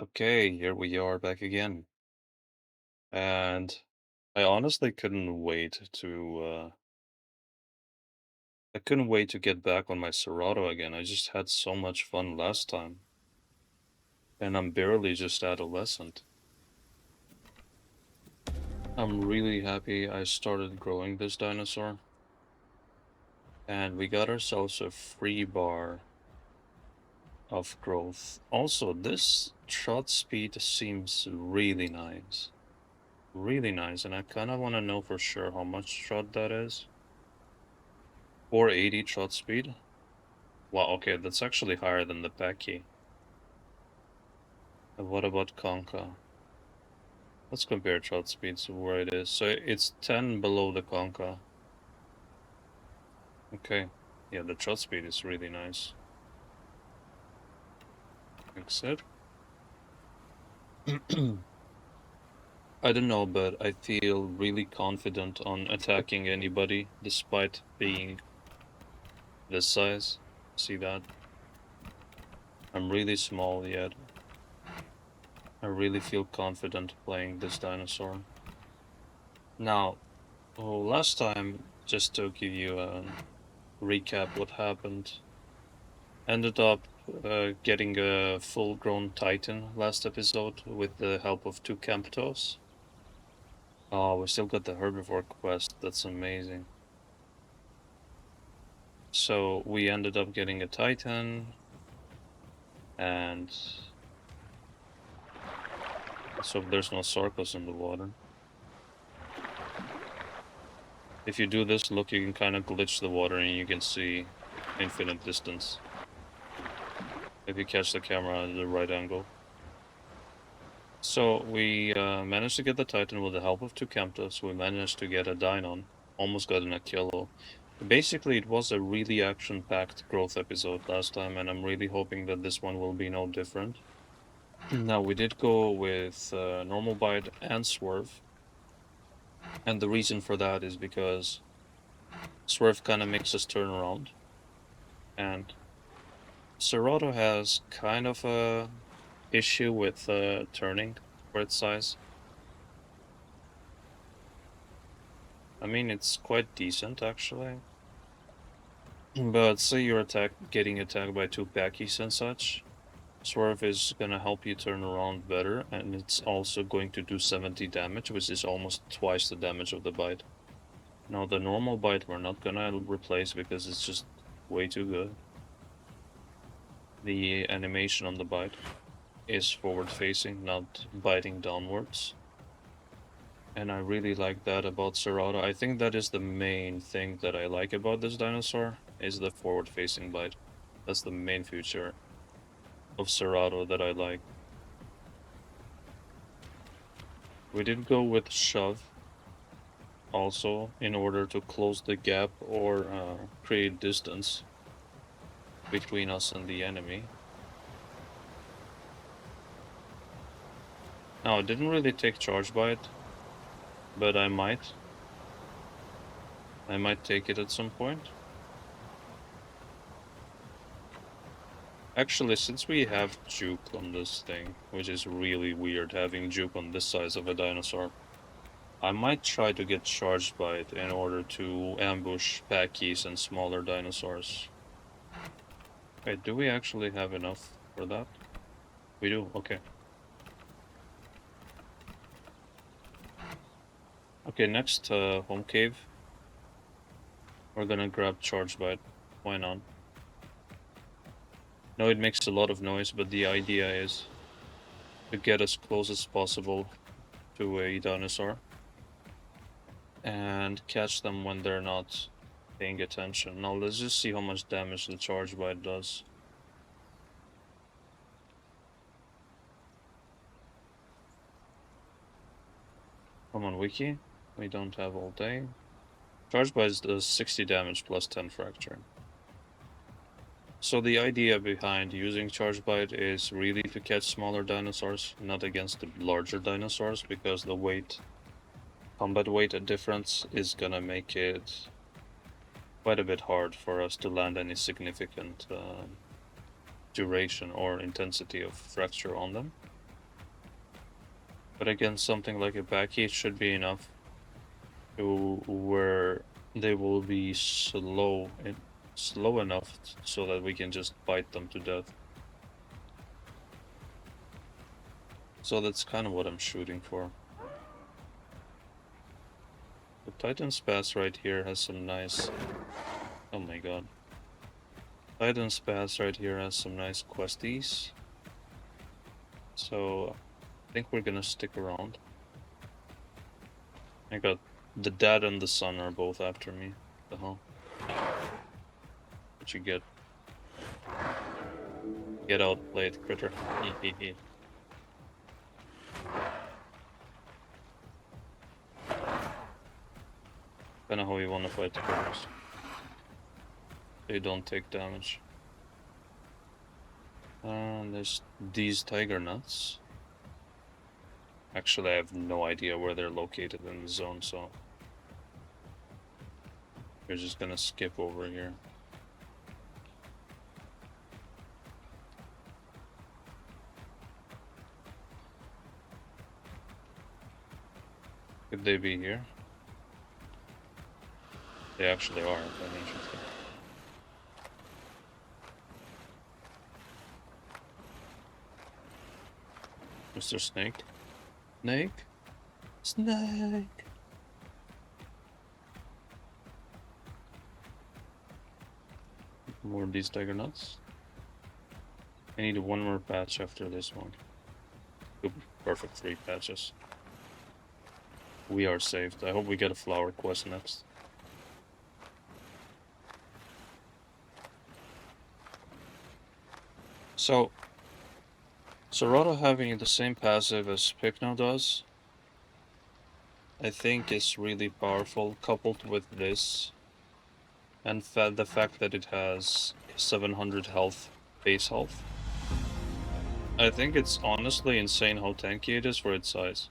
Okay, here we are back again. And I honestly couldn't wait to get back on my Cerato again. I just had so much fun last time. And I'm barely just adolescent. I'm really happy I started growing this dinosaur. And we got ourselves a free bar of growth. Also, this trot speed seems really nice. Really nice, and I kind of want to know for sure how much trot that is. 480 trot speed. Wow, okay, that's actually higher than the Becky. And what about Conca? Let's compare trot speeds to where it is. So it's 10 below the Conca. Okay. Yeah, the trot speed is really nice. Except I don't know, but I feel really confident on attacking anybody despite being this size. See that? I'm really small yet. I really feel confident playing this dinosaur. Now, last time, just to give you a recap what happened, ended up getting a full-grown Titan last episode with the help of two Camptos. Oh, we still got the herbivore quest. That's amazing. So we ended up getting a Titan, and so there's no Sarcos in the water. If you do this, look, you can kind of glitch the water and you can see infinite distance. If you catch the camera at the right angle. So we managed to get the Titan with the help of two Camptos. We managed to get a Deinon. Almost got an Achillo. Basically, it was a really action-packed growth episode last time, and I'm really hoping that this one will be no different. Now, we did go with normal bite and swerve. And the reason for that is because swerve kind of makes us turn around. And Cerato has kind of a issue with turning for its size. I mean, it's quite decent, actually. But say you're getting attacked by two Packies and such, Swerve is gonna help you turn around better, and it's also going to do 70 damage, which is almost twice the damage of the bite. Now, the normal bite we're not gonna replace because it's just way too good. The animation on the bite is forward-facing, not biting downwards. And I really like that about Cerato. I think that is the main thing that I like about this dinosaur, is the forward-facing bite. That's the main feature of Cerato that I like. We did go with Shove also in order to close the gap or create distance between us and the enemy. Now, I didn't really take Charge Bite, but I might. I might take it at some point. Actually, since we have Juke on this thing, which is really weird having Juke on this size of a dinosaur, I might try to get Charged Bite in order to ambush Packies and smaller dinosaurs. Wait, do we actually have enough for that? We do, okay. Okay, next home cave. We're gonna grab Charge Bite. Why not? No, it makes a lot of noise, but the idea is to get as close as possible to a dinosaur and catch them when they're not paying attention. Now let's just see how much damage the Charge Bite does. Come on, Wiki. We don't have all day. Charge Bite does 60 damage plus 10 fracture. So the idea behind using Charge Bite is really to catch smaller dinosaurs, not against the larger dinosaurs, because the combat weight difference is gonna make it quite a bit hard for us to land any significant duration or intensity of fracture on them. But again, something like a Baki should be enough to where they will be slow enough so that we can just bite them to death. So that's kind of what I'm shooting for. The Titan Spaz right here has some nice... Oh my god. Titan Spaz right here has some nice questies. So I think we're gonna stick around. I got the dad and the son are both after me. The hell? What you get? Get outplayed, critter. Hehehe. Kinda how you wanna fight the critters. They don't take damage. There's these tiger nuts. Actually, I have no idea where they're located in the zone, so we're just gonna skip over here. Could they be here? They actually are. That's interesting. Mr. Snake? Snake? Snake! More of these tiger nuts. I need one more patch after this one. Perfect, 3 patches. We are saved. I hope we get a flower quest next. So, Cerato having the same passive as Pycno does, I think is really powerful, coupled with this, and the fact that it has 700 health, base health. I think it's honestly insane how tanky it is for its size.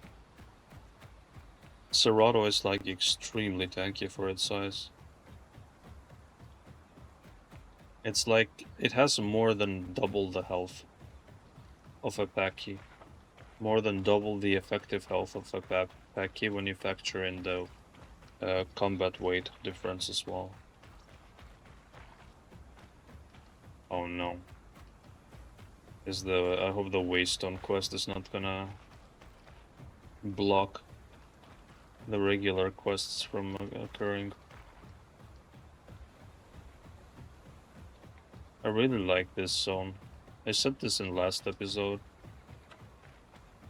Cerato is like extremely tanky for its size. It's like, it has more than double the health of a Paki. More than double the effective health of a Paki when you factor in the combat weight difference as well. Oh no. I hope the Waystone quest is not gonna block the regular quests from occurring. I really like this zone. I said this in last episode.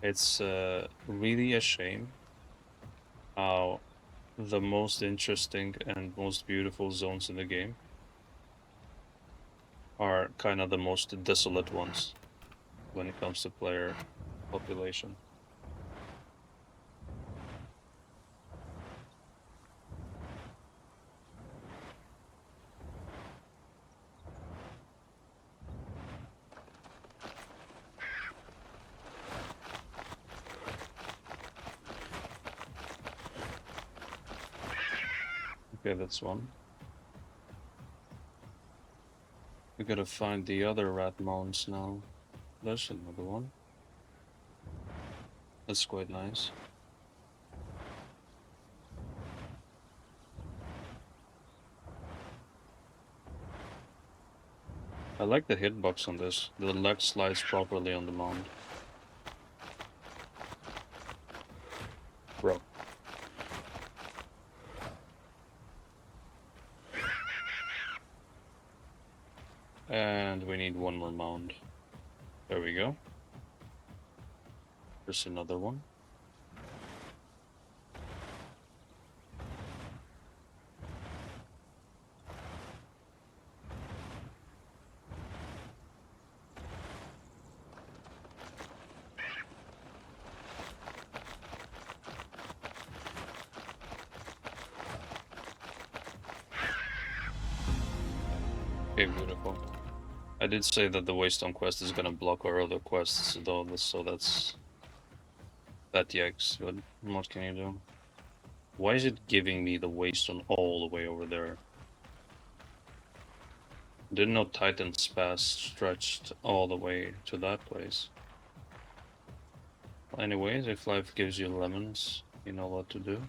It's really a shame how the most interesting and most beautiful zones in the game are kind of the most desolate ones when it comes to player population. Okay, that's one. We gotta find the other rat mounds now. There's another one. That's quite nice. I like the hitbox on this. The leg slides properly on the mound. Bro. And we need one more mound. There we go. There's another one. Okay, beautiful. I did say that the Waystone quest is gonna block our other quests, though, so that's... That yikes, but what can you do? Why is it giving me the Waystone all the way over there? Didn't know Titan Spaz stretched all the way to that place. Anyways, if life gives you lemons, you know what to do.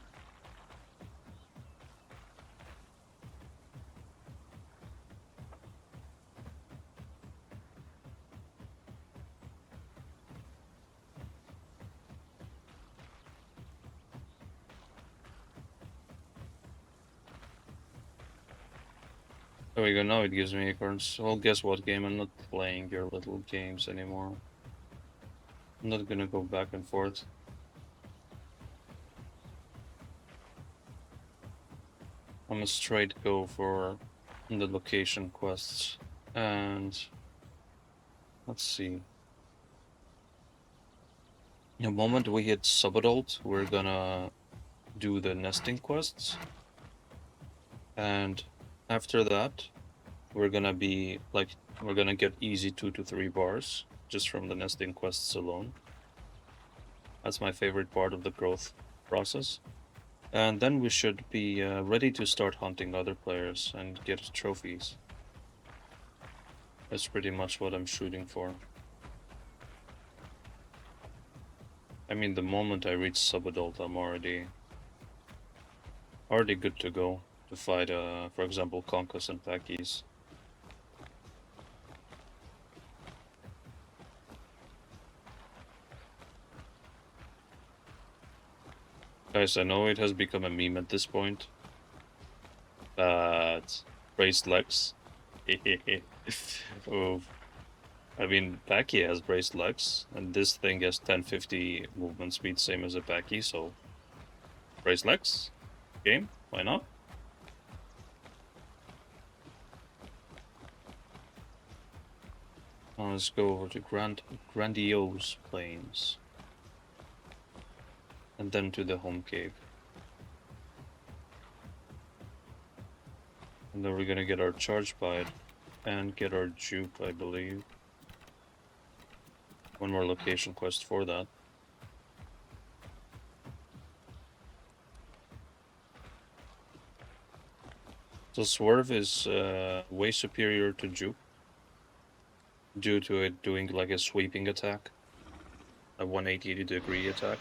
There we go, now it gives me acorns. Well, guess what game? I'm not playing your little games anymore. I'm not gonna go back and forth. I'm a straight go for the location quests. And let's see. The moment we hit subadult, we're gonna do the nesting quests. And after that, we're gonna be like, we're gonna get easy 2 to 3 bars just from the nesting quests alone. That's my favorite part of the growth process. And then we should be ready to start hunting other players and get trophies. That's pretty much what I'm shooting for. I mean, the moment I reach subadult, I'm already good to go to fight, for example, Concas and Packies. Guys, I know it has become a meme at this point, but braced legs. Oh, I mean, Packy has braced legs, and this thing has 1050 movement speed, same as a Packy, so braced legs? Game? Why not? Let's go over to Grandiose Plains. And then to the home cave. And then we're gonna get our charge bite and get our juke, I believe. One more location quest for that. So Swerve is way superior to juke due to it doing like a sweeping attack, a 180-degree attack.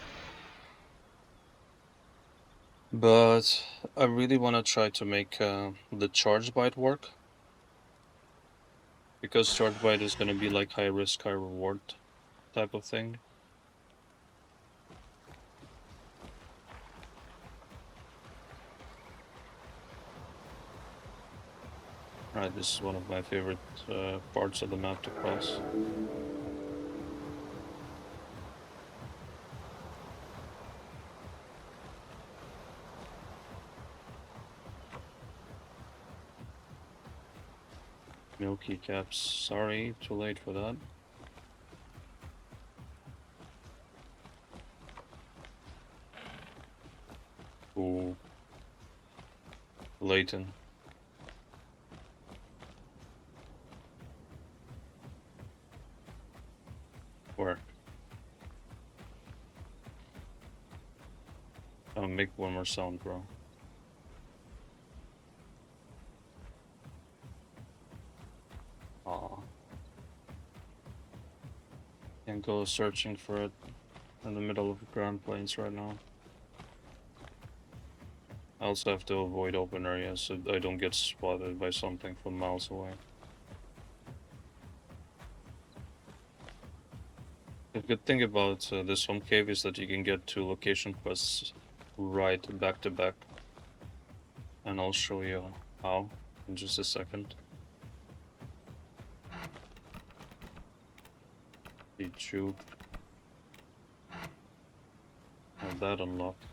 But I really want to try to make the charge bite work, because charge bite is going to be like high risk, high reward type of thing. Right, this is one of my favorite parts of the map to cross. No keycaps, sorry, too late for that. Ooh. Laten. Where? I'll make one more sound, bro. Aw. Can't go searching for it in the middle of the Grand Plains right now. I also have to avoid open areas so I don't get spotted by something from miles away. The good thing about this home cave is that you can get 2 location quests right back to back. And I'll show you how in just a second. The juke. Have that unlocked.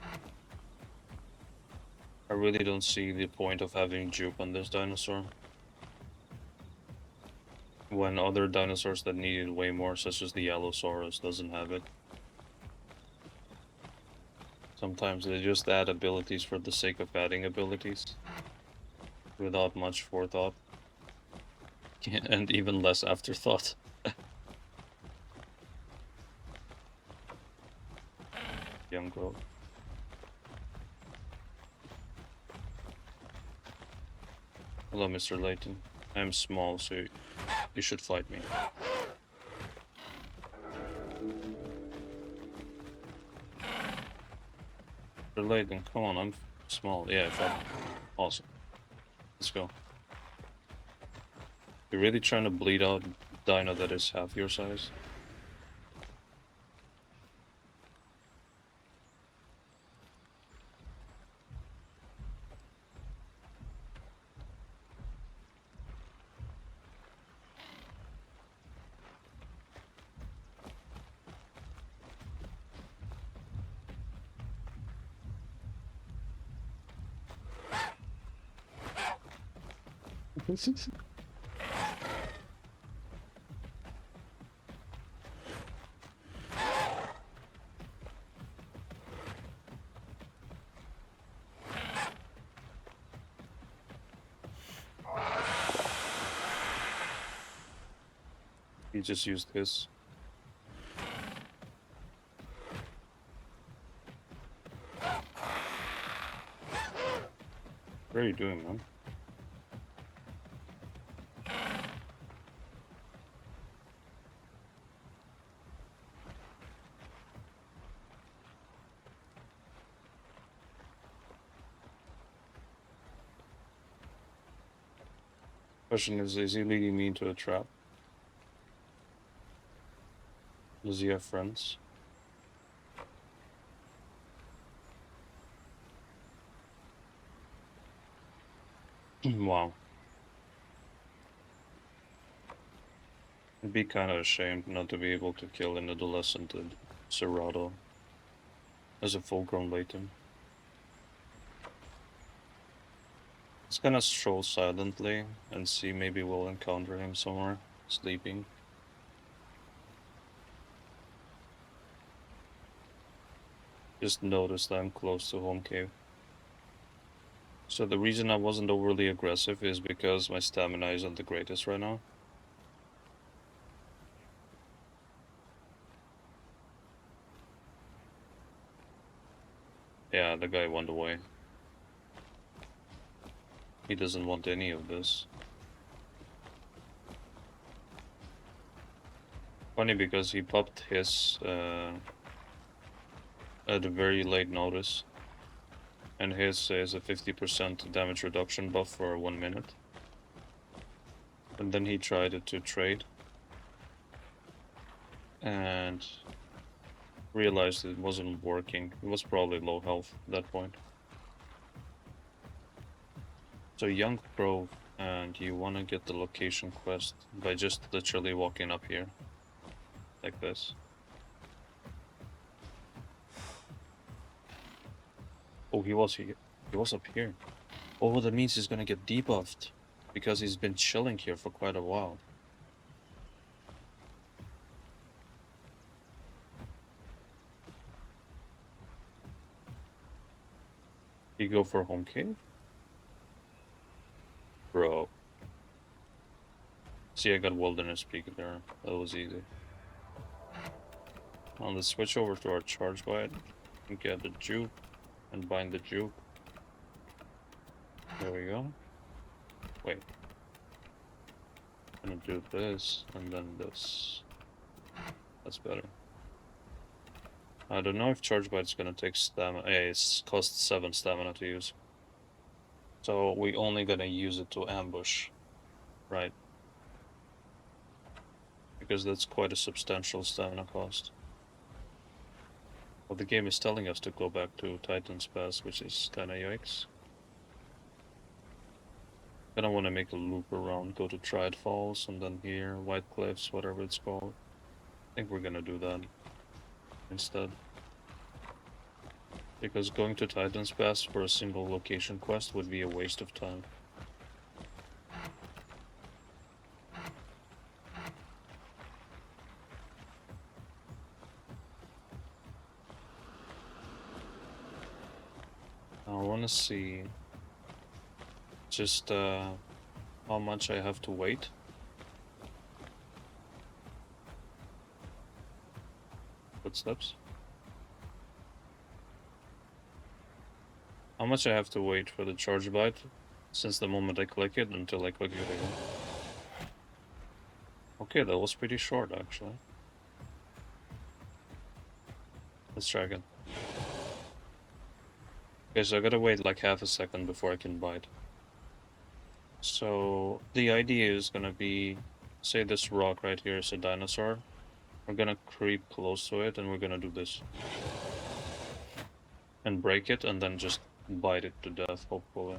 I really don't see the point of having juke on this dinosaur, when other dinosaurs that need it way more, such as the Allosaurus, doesn't have it. Sometimes they just add abilities for the sake of adding abilities, without much forethought, and even less afterthought. Young growth. Hello, Mr. Layton. I'm small, so you should fight me. They're Laten, come on, I'm small. Yeah, awesome. Let's go. You're really trying to bleed out dino that is half your size? He just used his. What are you doing, man? Question is he leading me into a trap? Does he have friends? Wow. I'd be kind of ashamed not to be able to kill an adolescent Cerato as a full-grown Laten. Let's gonna stroll silently and see, maybe we'll encounter him somewhere, sleeping. Just noticed I'm close to home cave. So the reason I wasn't overly aggressive is because my stamina isn't the greatest right now. Yeah, the guy went away. He doesn't want any of this. Funny because he popped his at a very late notice. And his is a 50% damage reduction buff for 1 minute. And then he tried it to trade. And realized it wasn't working. It was probably low health at that point. So Young Grove, and you want to get the location quest by just literally walking up here. Like this. Oh, he was here. He was up here. Oh, that means he's gonna get debuffed. Because he's been chilling here for quite a while. You go for home cave? Bro. See, I got Wilderness Peak there. That was easy. Now let's switch over to our charge bite and get the juke and bind the juke. There we go. Wait. I'm gonna do this and then this. That's better. I don't know if charge bite's gonna take stamina. It costs 7 stamina to use. So we only gonna use it to ambush, right? Because that's quite a substantial stamina cost. Well, the game is telling us to go back to Titan's Pass, which is kinda yikes. I don't want to make a loop around, go to Triad Falls, and then here, White Cliffs, whatever it's called. I think we're gonna do that instead. Because going to Titan's Pass for a single location quest would be a waste of time. I want to see just how much I have to wait. Footsteps. How much I have to wait for the charge bite since the moment I click it until I click it again. Okay, that was pretty short actually. Let's try again. Okay, so I gotta wait like half a second before I can bite. So the idea is gonna be, say this rock right here is a dinosaur. We're gonna creep close to it and we're gonna do this. And break it and then just bite it to death, hopefully.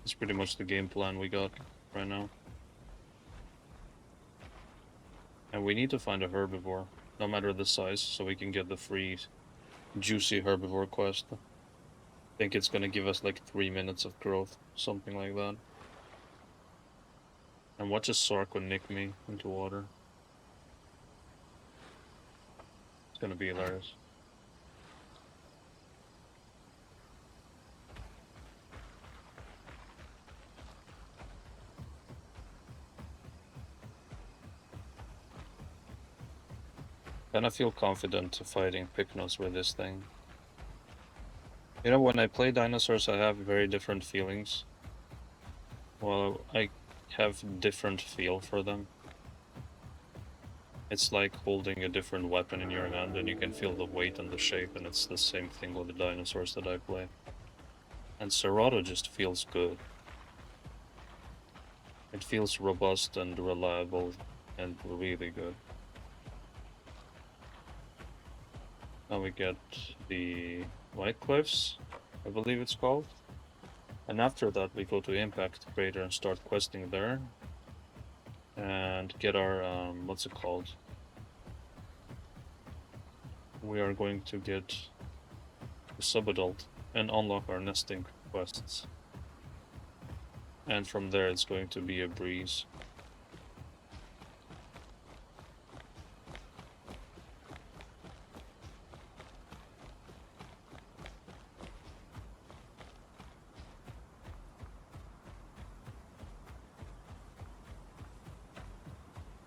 It's pretty much the game plan we got right now. And we need to find a herbivore, no matter the size, so we can get the free juicy herbivore quest. I think it's gonna give us like 3 minutes of growth, something like that. And watch a Sarko nick me into water. It's gonna be hilarious. And I feel confident fighting Pycnos with this thing. You know, when I play dinosaurs, I have very different feelings. Well, I have different feel for them. It's like holding a different weapon in your hand and you can feel the weight and the shape, and it's the same thing with the dinosaurs that I play. And Cerato just feels good. It feels robust and reliable and really good. Now we get the White Cliffs, I believe it's called. And after that we go to Impact Crater and start questing there. And get our, what's it called? We are going to get the Subadult and unlock our nesting quests. And from there it's going to be a breeze.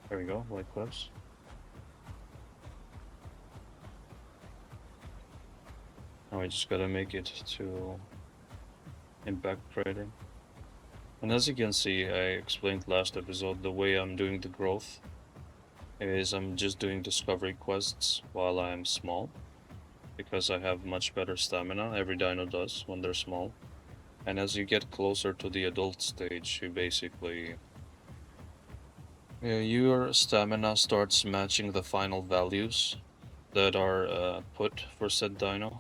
There we go, White Cliffs. Now we just gotta make it to Impact Crater. And as you can see, I explained last episode, the way I'm doing the growth is I'm just doing discovery quests while I'm small, because I have much better stamina. Every dino does when they're small. And as you get closer to the adult stage, you basically... your stamina starts matching the final values that are put for said dino.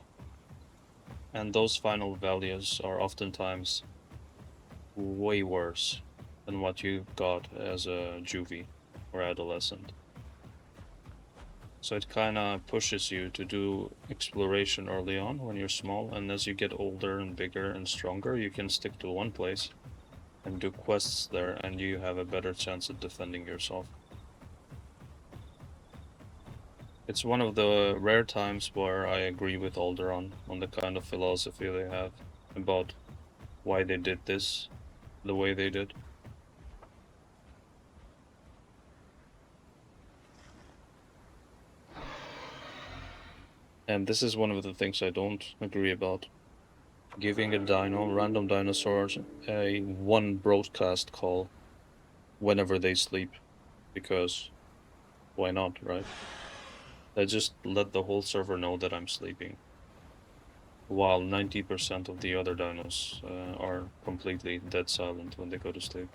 And those final values are oftentimes way worse than what you got as a juvie or adolescent. So it kinda pushes you to do exploration early on when you're small, and as you get older and bigger and stronger, you can stick to one place and do quests there, and you have a better chance at defending yourself. It's one of the rare times where I agree with Alderon on the kind of philosophy they have about why they did this the way they did. And this is one of the things I don't agree about. Giving a random dinosaurs, a one broadcast call whenever they sleep. Because why not, right? I just let the whole server know that I'm sleeping. While 90% of the other dinos are completely dead silent when they go to sleep.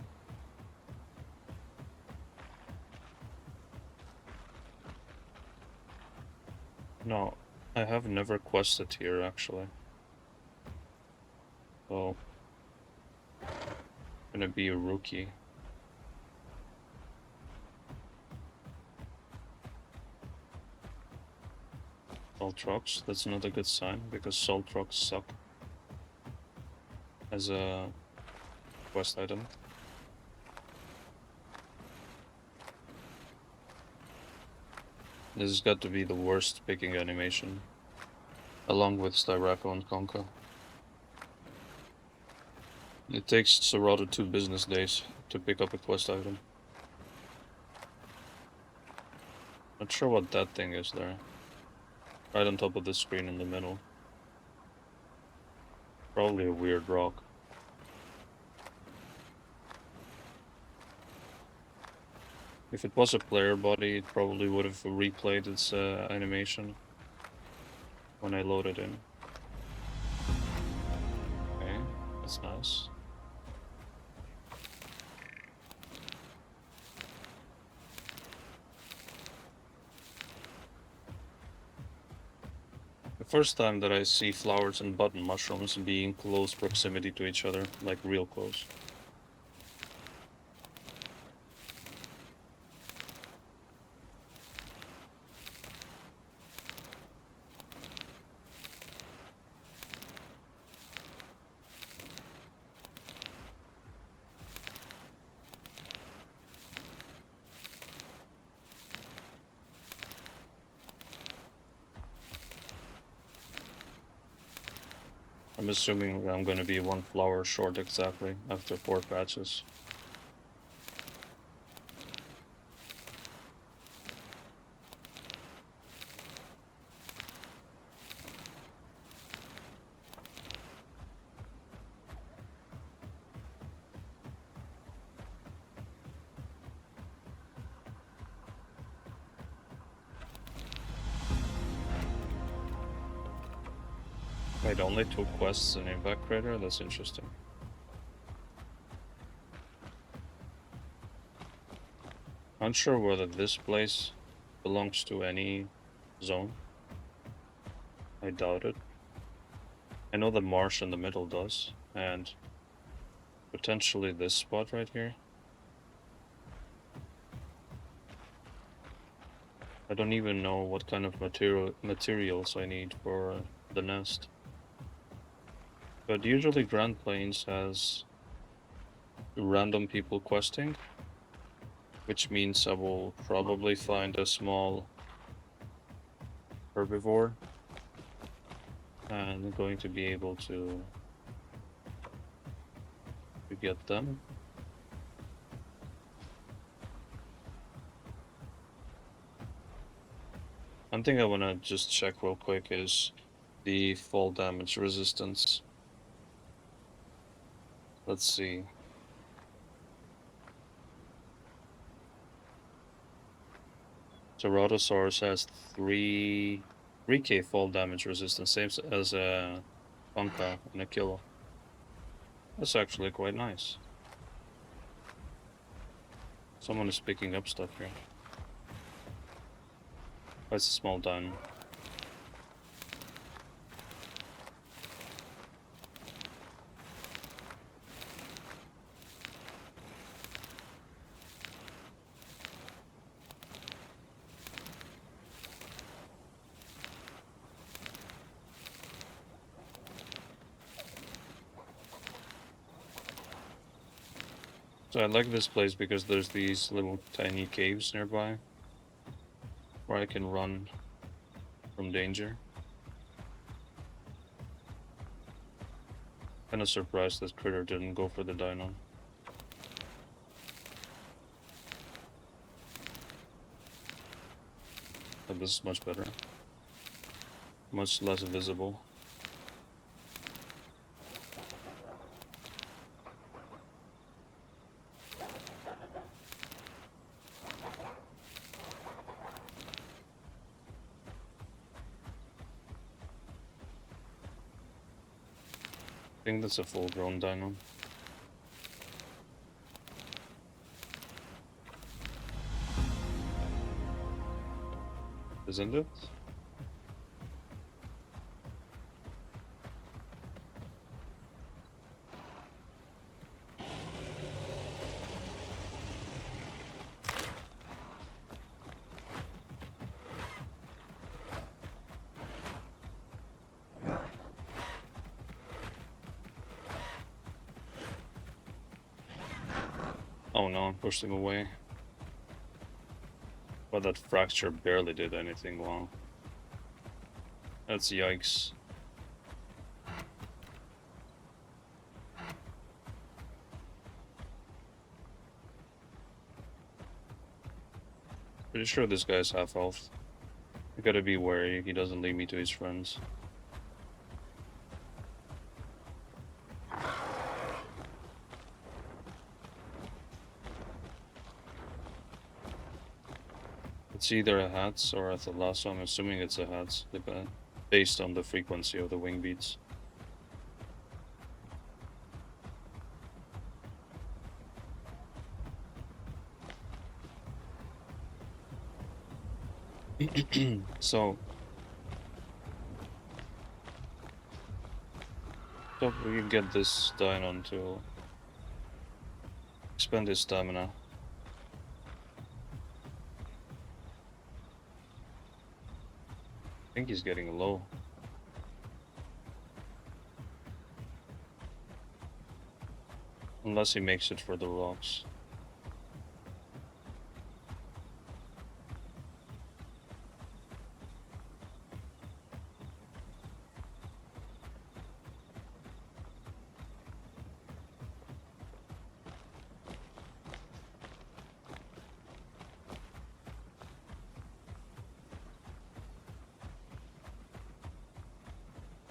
No, I have never quested here actually. So, I'm gonna be a rookie. Salt rocks, that's not a good sign because salt rocks suck as a quest item. This has got to be the worst picking animation, along with Styraco and Conca. It takes Cerato 2 business days to pick up a quest item. Not sure what that thing is there. Right on top of the screen in the middle. Probably a weird rock. If it was a player body, it probably would have replayed its animation. when I load it in. Okay, that's nice. The first time that I see flowers and button mushrooms being close proximity to each other, like real close. I'm assuming I'm going to be 1 flower short exactly after 4 patches. Wait, only 2 quests in Impact Crater? That's interesting. Unsure whether this place belongs to any zone. I doubt it. I know the marsh in the middle does, and potentially this spot right here. I don't even know what kind of materials I need for the nest. But usually Grand Plains has random people questing, which means I will probably find a small herbivore and I'm going to be able to get them. One thing I want to just check real quick is the fall damage resistance. Let's see. Ceratosaurus has 3k fall damage resistance, same as a Conca and a Kilo. That's actually quite nice. Someone is picking up stuff here. That's a small dino. So I like this place because there's these little tiny caves nearby where I can run from danger. Kinda surprised that critter didn't go for the Deinon. But this is much better. Much less visible. I think that's a full-grown dino. Isn't it? Oh no, I pushed him away. But that fracture barely did anything wrong. That's yikes. Pretty sure this guy's half health. I gotta be wary he doesn't lead me to his friends. It's either a hats or a thalasso. I'm assuming it's a hats, the guy. based on the frequency of the wing beats. So we can get this Deinon to expend his stamina. I think he's getting low. Unless he makes it for the rocks.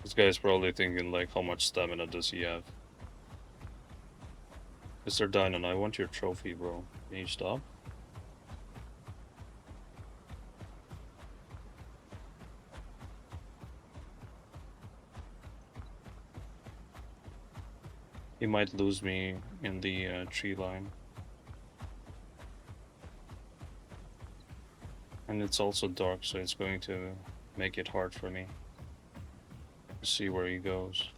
This guy's probably thinking, like, how much stamina does he have? Mr. Deinon, I want your trophy, bro. Can you stop? He might lose me in the tree line. And it's also dark, so it's going to make it hard for me to see where he goes.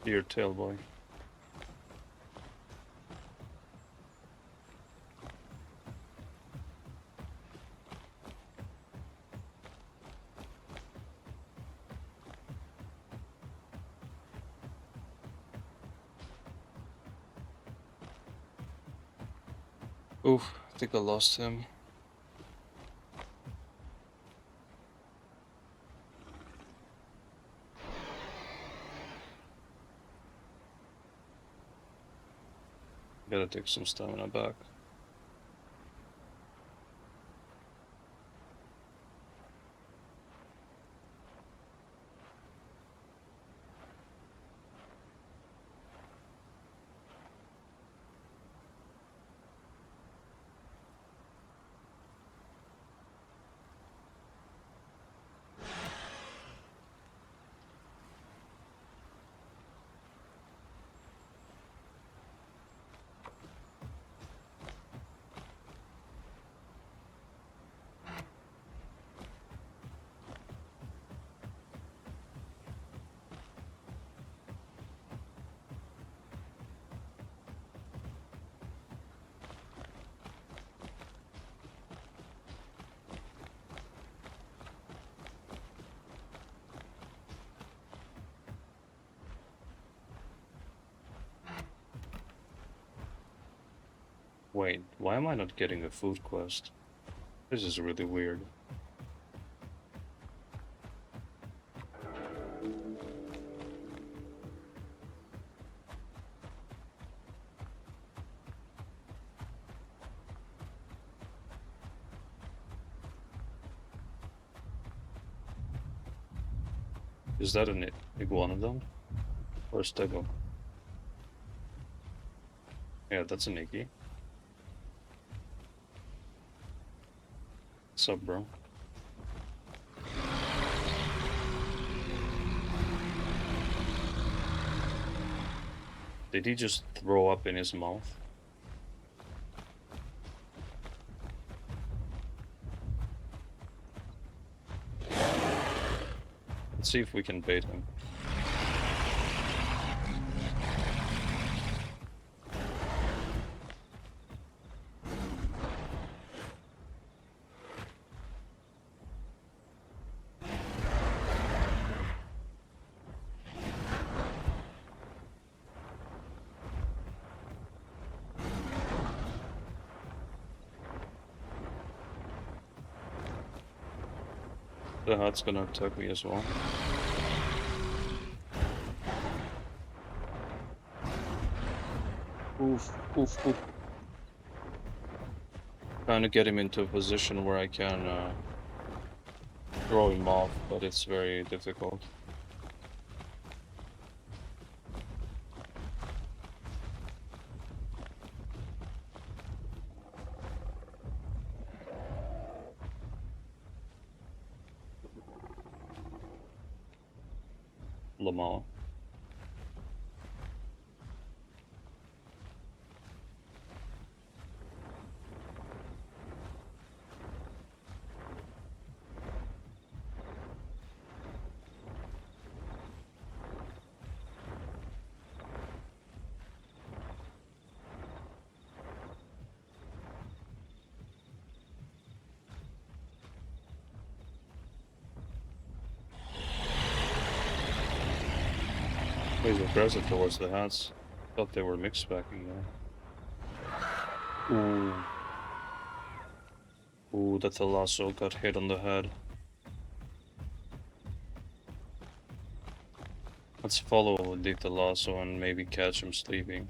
Your tail, boy. Oof, I think I lost him. Gotta take some stamina back. Wait, why am I not getting a food quest? This is really weird. Is that an iguanodon? Or a stego? Yeah, that's an Iggy. What's up, bro? Did he just throw up in his mouth? Let's see if we can bait him. The hut's gonna attack me as well. Oof, oof, oof. Trying to get him into a position where I can throw him off, but it's very difficult. Lamar. He's aggressive towards the hats. Thought they were mixed packing there. Ooh. Ooh, that Thalasso got hit on the head. Let's follow the Thalasso and maybe catch him sleeping.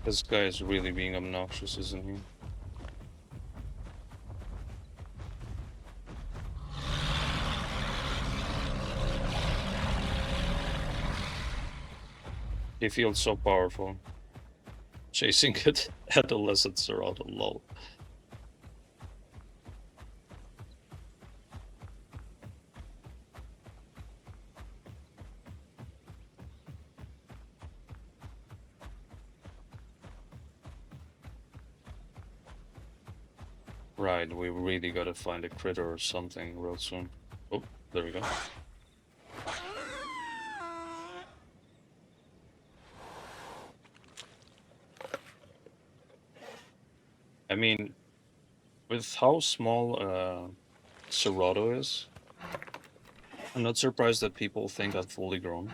This guy is really being obnoxious, isn't he? He feels so powerful. Chasing it, adolescent Cerato, lol. Right, we really gotta find a critter or something real soon. Oh, there we go. I mean, with how small Cerato is, I'm not surprised that people think I'm fully grown.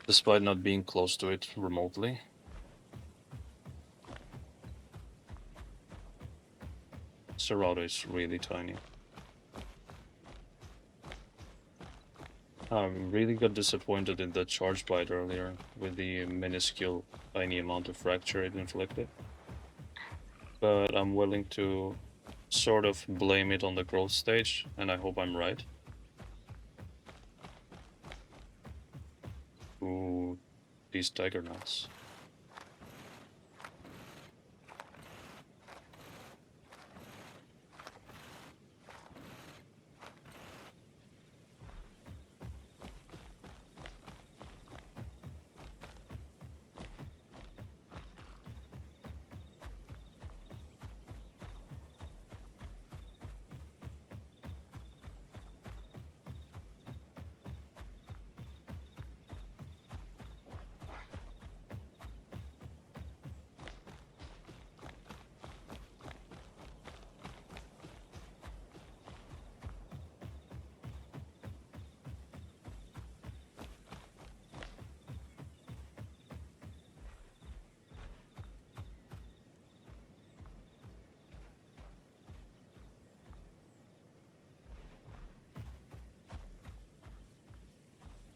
Despite not being close to it remotely. Cerato is really tiny. I really got disappointed in the charge bite earlier with the minuscule tiny amount of fracture it inflicted. But I'm willing to sort of blame it on the growth stage, and I hope I'm right. Ooh, these tiger nuts.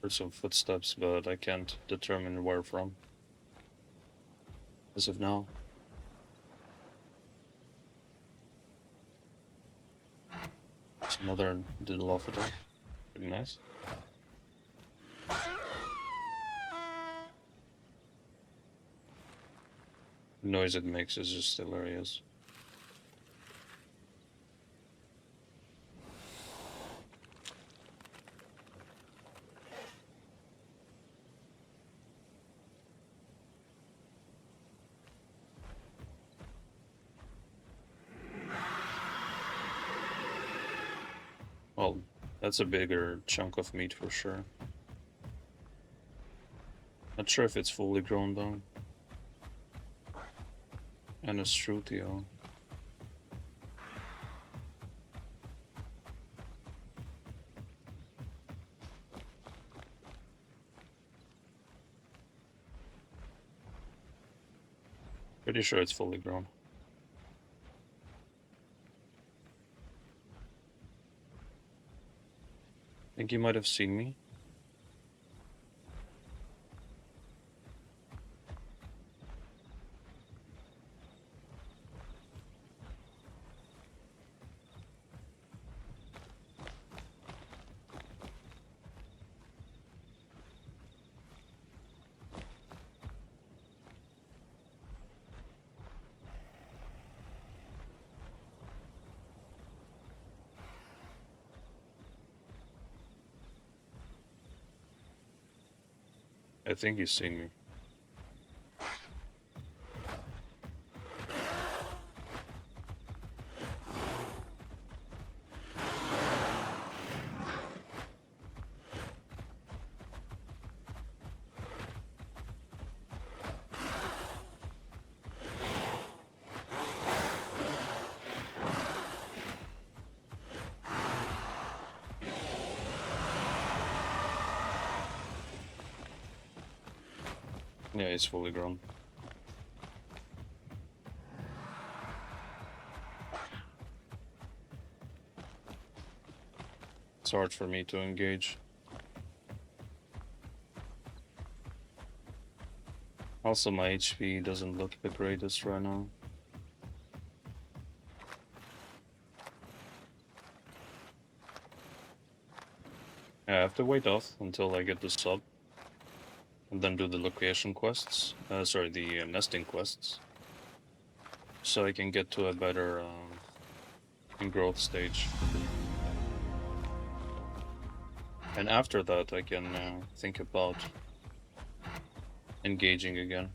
Heard some footsteps, but I can't determine where from. As of now. It's another Dilophosaurus. Pretty nice. The noise it makes is just hilarious. Well, that's a bigger chunk of meat for sure. Not sure if it's fully grown though. And a strutio. Pretty sure it's fully grown. think you might have seen me. I think you've seen me. Yeah, he's fully grown. It's hard for me to engage. Also, my HP doesn't look the greatest right now. I have to wait off until I get the sub. And then do the location quests. Sorry, the nesting quests. So I can get to a better growth stage. And after that, I can think about engaging again.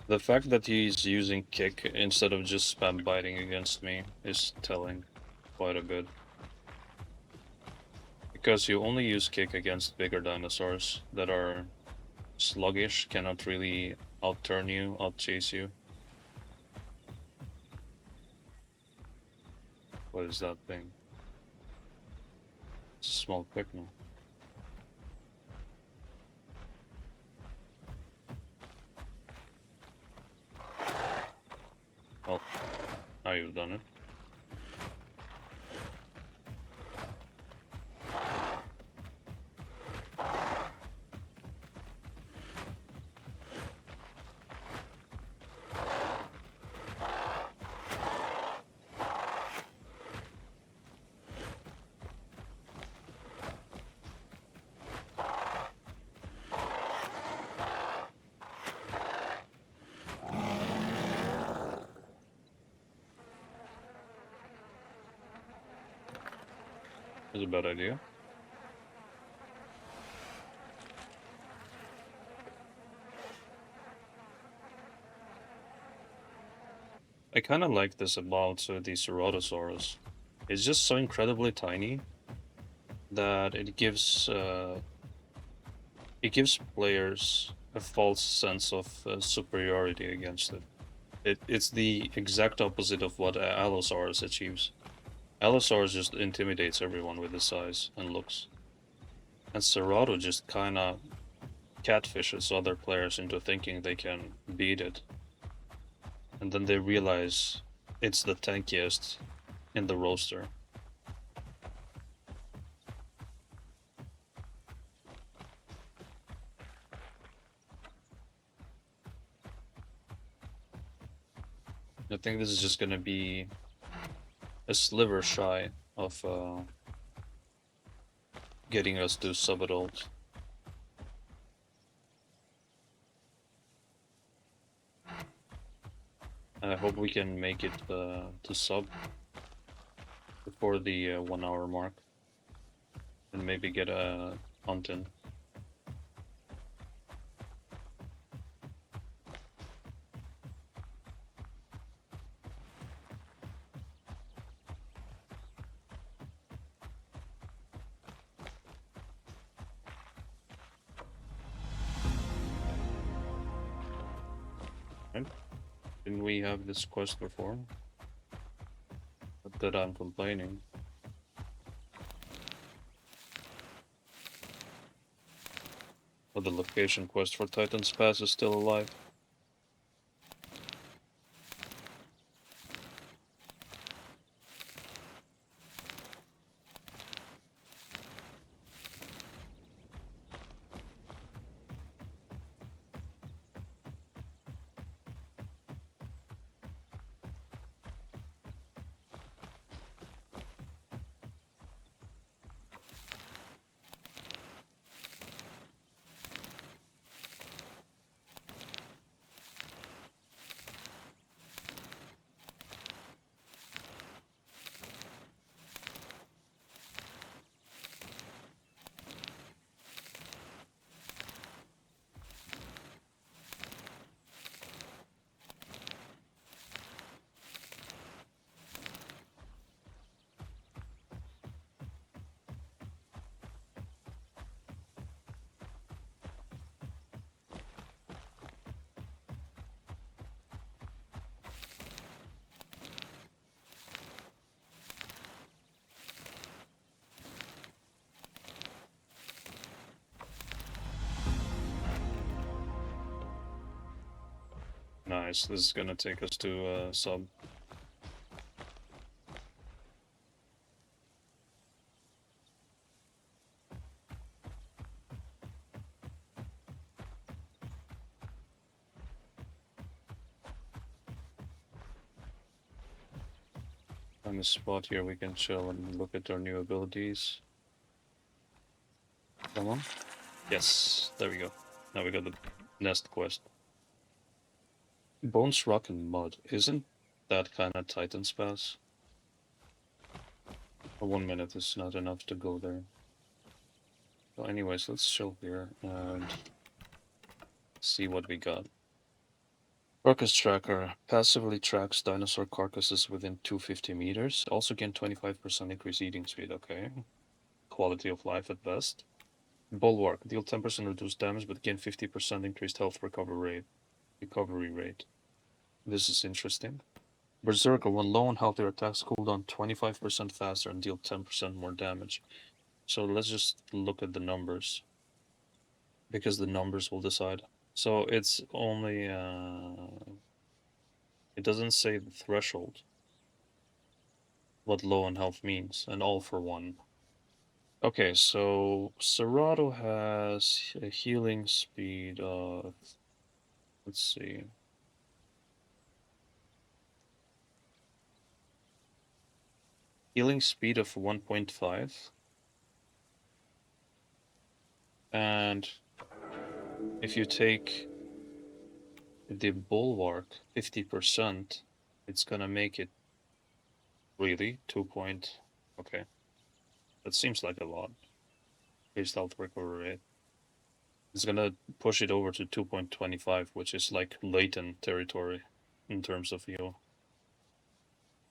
The fact that he's using kick instead of just spam biting against me is telling quite a bit. Because you only use kick against bigger dinosaurs that are sluggish, cannot really outturn you, outchase you. What is that thing? It's a small quickness. Well, now you've done it. It's a bad idea. I kind of like this about the Ceratosaurus. It's just so incredibly tiny that it gives players a false sense of superiority against it. It's the exact opposite of what Allosaurus achieves. Allosaurus just intimidates everyone with his size and looks. And Cerato just kinda catfishes other players into thinking they can beat it. And then they realize it's the tankiest in the roster. I think this is just gonna be a sliver shy of getting us to sub-adult. I hope we can make it to sub before the 1 hour mark. And maybe get a hunt in. Right? Didn't we have this quest before? Not that I'm complaining. But the location quest for Titan's Pass is still alive. Nice. This is gonna take us to sub. Find a spot here we can chill and look at our new abilities. Come on. Yes, there we go. Now we got the nest quest. Bones, rock, and mud. Isn't that kind of Titan Pass? 1 minute is not enough to go there. So anyways, let's chill here and see what we got. Carcass Tracker. Passively tracks dinosaur carcasses within 250 meters. Also gain 25% increased eating speed. Okay. Quality of life at best. Bulwark. Deal 10% reduced damage but gain 50% increased health recovery rate. This is interesting. Berserker. When low on health, your attacks cool down 25% faster and deal 10% more damage. So let's just look at the numbers, because the numbers will decide. So it's only, it doesn't say the threshold, what low on health means, and all for one. Okay, so Cerato has a healing speed of, let's see. Healing speed of 1.5. And if you take the bulwark 50%, it's gonna make it really 2 point. Okay. That seems like a lot. Increased health recovery rate. It's gonna push it over to 2.25, which is like Laten territory in terms of heal.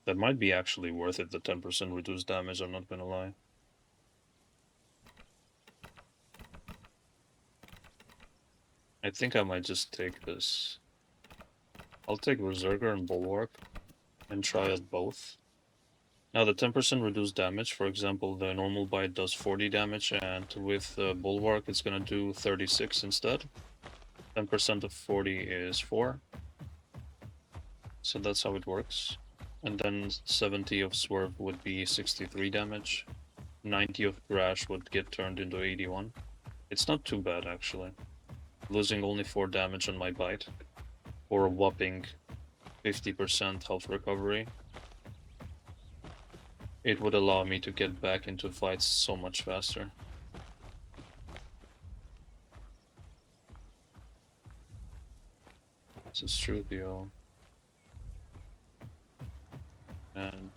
That might be actually worth it, the 10% reduced damage, I'm not gonna lie. I think I might just take this. I'll take Berserker and Bulwark and try out both. Now the 10% reduced damage, for example, the normal bite does 40 damage, and with Bulwark it's gonna do 36 instead. 10% of 40 is 4. So that's how it works. And then 70 of Swerve would be 63 damage. 90 of Crash would get turned into 81. It's not too bad, actually. Losing only 4 damage on my bite, or a whopping 50% health recovery. It would allow me to get back into fights so much faster. This is true, Theo. And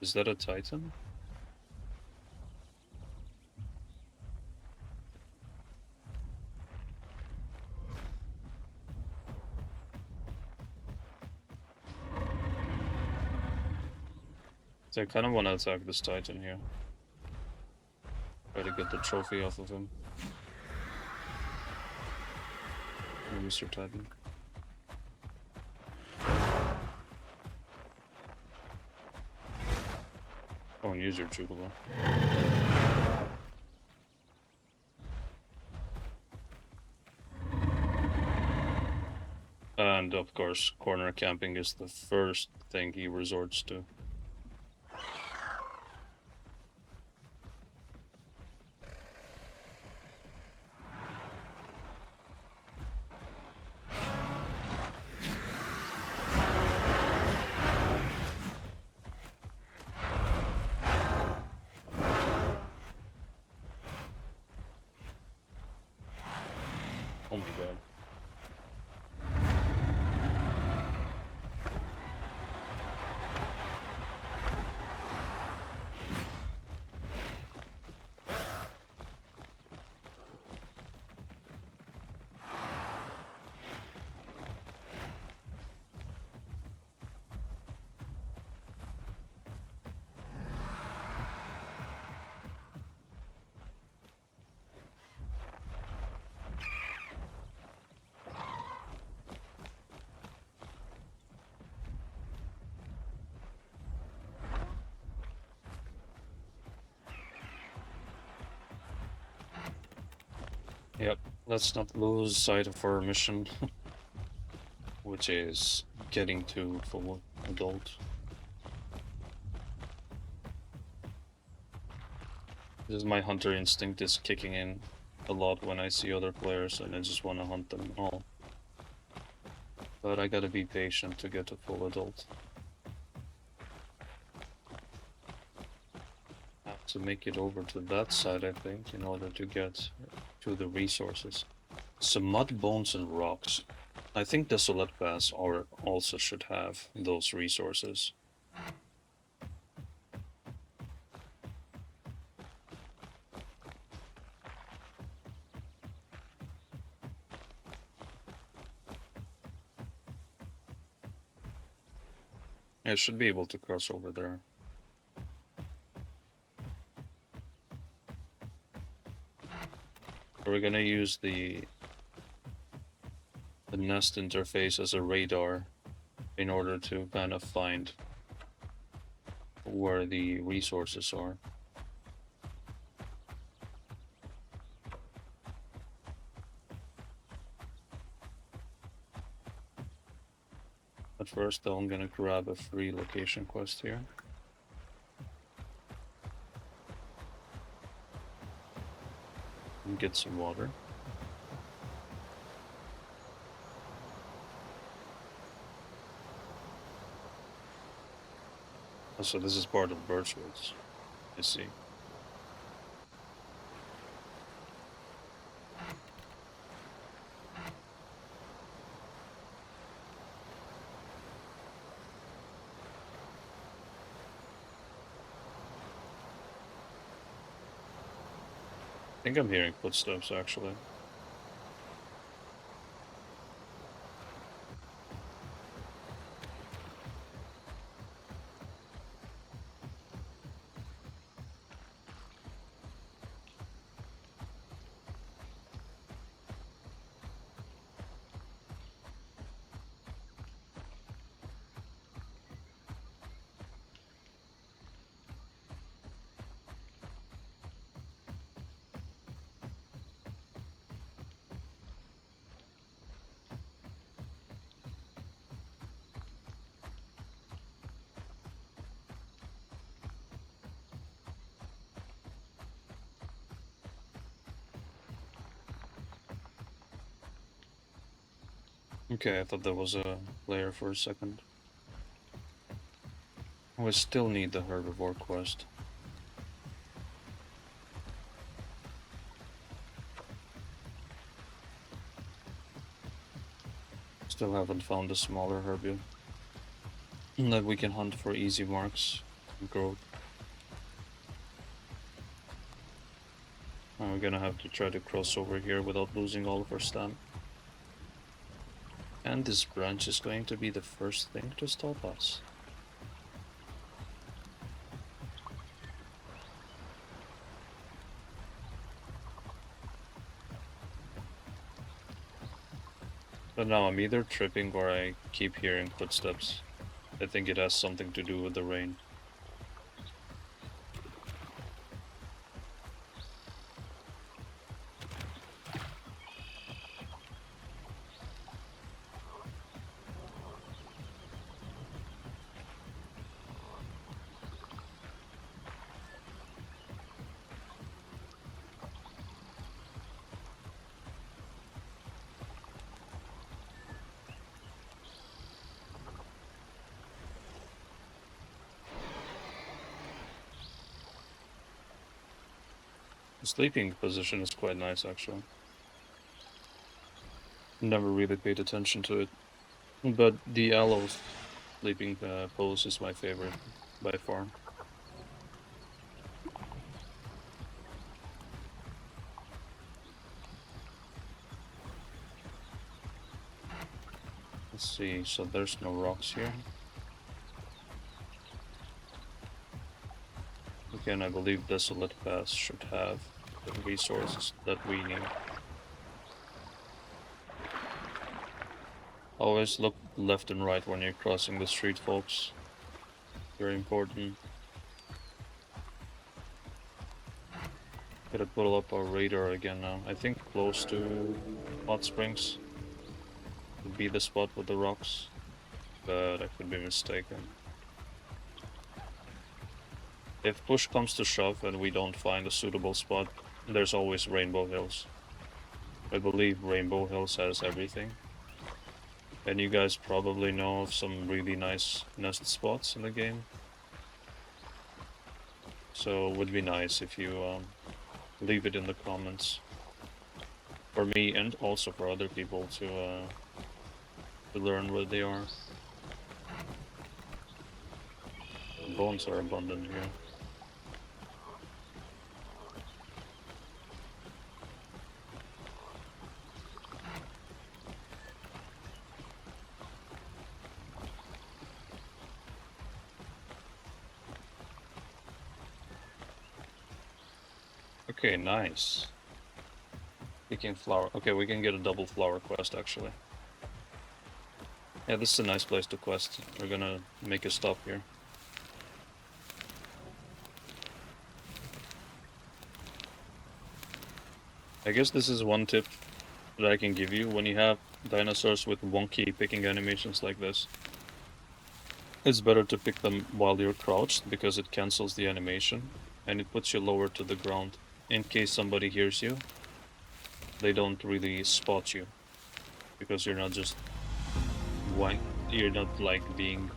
is that a Titan? So I kind of want to attack this Titan here. Try to get the trophy off of him. Mr. Titan. Oh, and use your Jubilee. And of course, corner camping is the first thing he resorts to. Oh my god. Yep, let's not lose sight of our mission. which is getting to full adult. This is my hunter instinct is kicking in a lot when I see other players and I just want to hunt them all. But I gotta be patient to get to full adult. I have to make it over to that side, I think, in order to get to the resources. Some mud, bones, and rocks. I think Desolate Pass also should have those resources. I should be able to cross over there. We're gonna use the nest interface as a radar in order to kind of find where the resources are. But first though, I'm gonna grab a free location quest here. And get some water. Oh, so this is part of Birchwoods. I see. I think I'm hearing footsteps, actually. Okay, I thought that was a player for a second. We still need the herbivore quest. Still haven't found a smaller herbie that we can hunt for easy marks and growth. We're gonna have to try to cross over here without losing all of our stamina. And this branch is going to be the first thing to stop us. But now I'm either tripping or I keep hearing footsteps. I think it has something to do with the rain. The sleeping position is quite nice, actually. Never really paid attention to it. But the aloe sleeping pose is my favorite, by far. Let's see, so there's no rocks here. Again, I believe Desolate Pass should have the resources that we need. Always look left and right when you're crossing the street, folks. Very important. Gotta pull up our radar again now. I think close to Hot Springs. be the spot with the rocks, but I could be mistaken. If push comes to shove and we don't find a suitable spot, there's always Rainbow Hills. I believe Rainbow Hills has everything. And you guys probably know of some really nice nest spots in the game. So it would be nice if you leave it in the comments. For me and also for other people to learn where they are. Bones are abundant here. Okay, nice. Picking flower. Okay, we can get a double flower quest actually. Yeah, this is a nice place to quest. We're gonna make a stop here. I guess this is one tip that I can give you when you have dinosaurs with wonky picking animations like this. It's better to pick them while you're crouched because it cancels the animation and it puts you lower to the ground. In case somebody hears you, they don't really spot you because you're not just you're not like being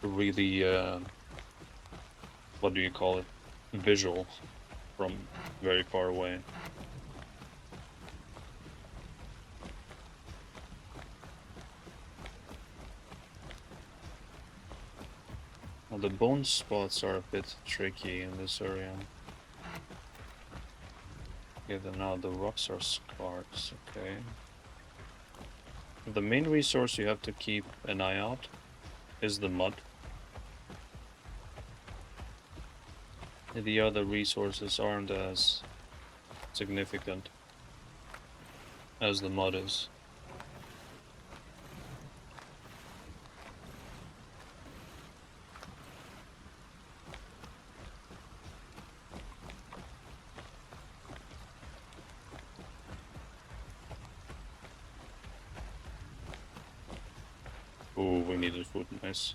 really what do you call it, visual from very far away. Well, the bone spots are a bit tricky in this area. Yeah, now the rocks are scarce, okay. The main resource you have to keep an eye out is the mud. The other resources aren't as significant as the mud is. Ooh, we needed food, nice.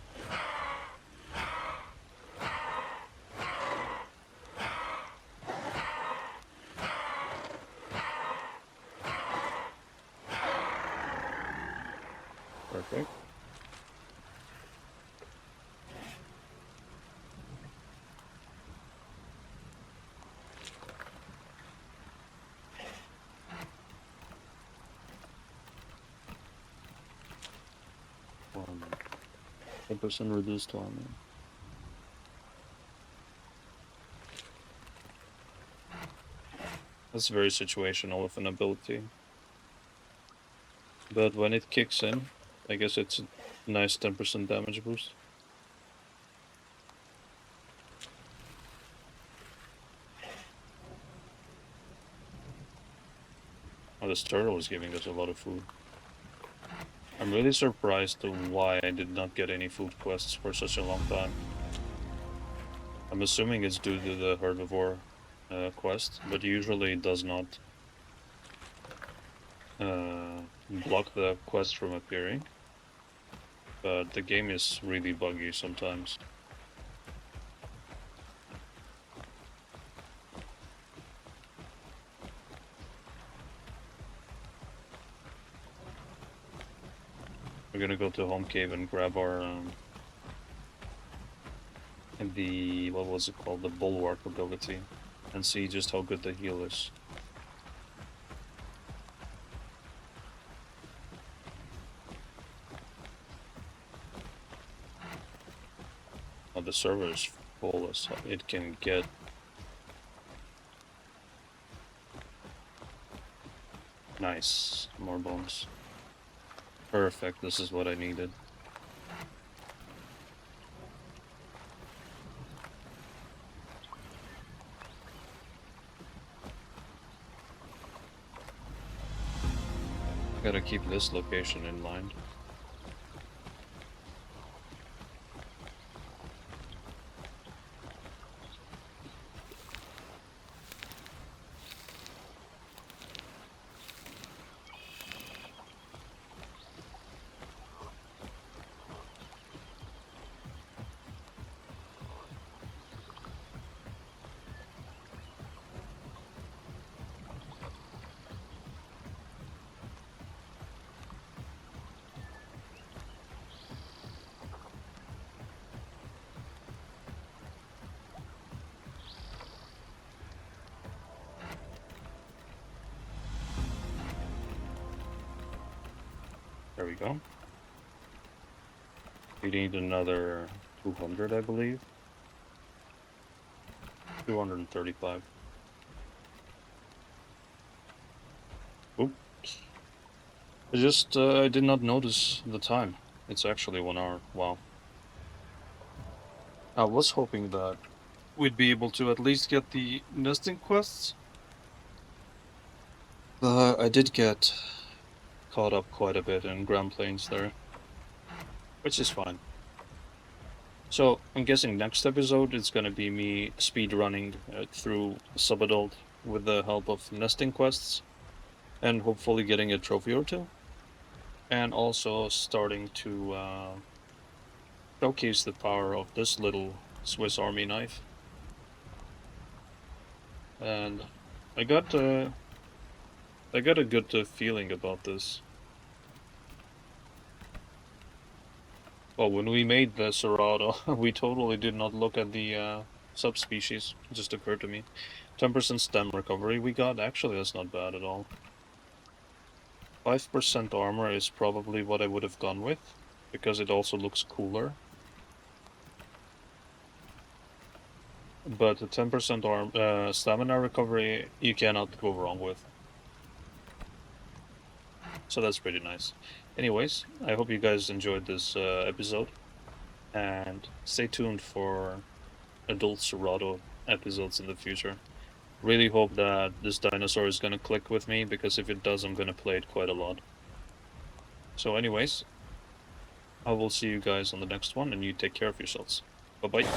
Perfect. Um, 10% reduced armor. That's very situational with an ability. But when it kicks in, I guess it's a nice 10% damage boost. Oh, this turtle is giving us a lot of food. I'm really surprised to why I did not get any food quests for such a long time. I'm assuming it's due to the herbivore quest, but usually it does not block the quest from appearing. But the game is really buggy sometimes. We're gonna go to Home Cave and grab our what was it called, the Bulwark ability, and see just how good the heal is. Oh, the server is full as it can get. Nice, more bones. Perfect, this is what I needed. Gotta keep this location in mind. There we go. We need another 200, I believe. 235. Oops. I did not notice the time. It's actually 1 hour. Wow. I was hoping that we'd be able to at least get the nesting quests. But I did get caught up quite a bit in Grand Plains there, which is fine. So I'm guessing next episode it's gonna be me speedrunning through Subadult with the help of nesting quests, and hopefully getting a trophy or two, and also starting to showcase the power of this little Swiss Army knife. And I got a good feeling about this. Well, when we made the Cerato, we totally did not look at the subspecies. It just occurred to me. 10% stem recovery we got. Actually, that's not bad at all. 5% armor is probably what I would have gone with, because it also looks cooler. But the 10% stamina recovery, you cannot go wrong with. So that's pretty nice. Anyways, I hope you guys enjoyed this episode, and stay tuned for adult Cerato episodes in the future. Really hope that this dinosaur is gonna click with me, because if it does, I'm gonna play it quite a lot. So anyways, I will see you guys on the next one, and you take care of yourselves. Bye-bye.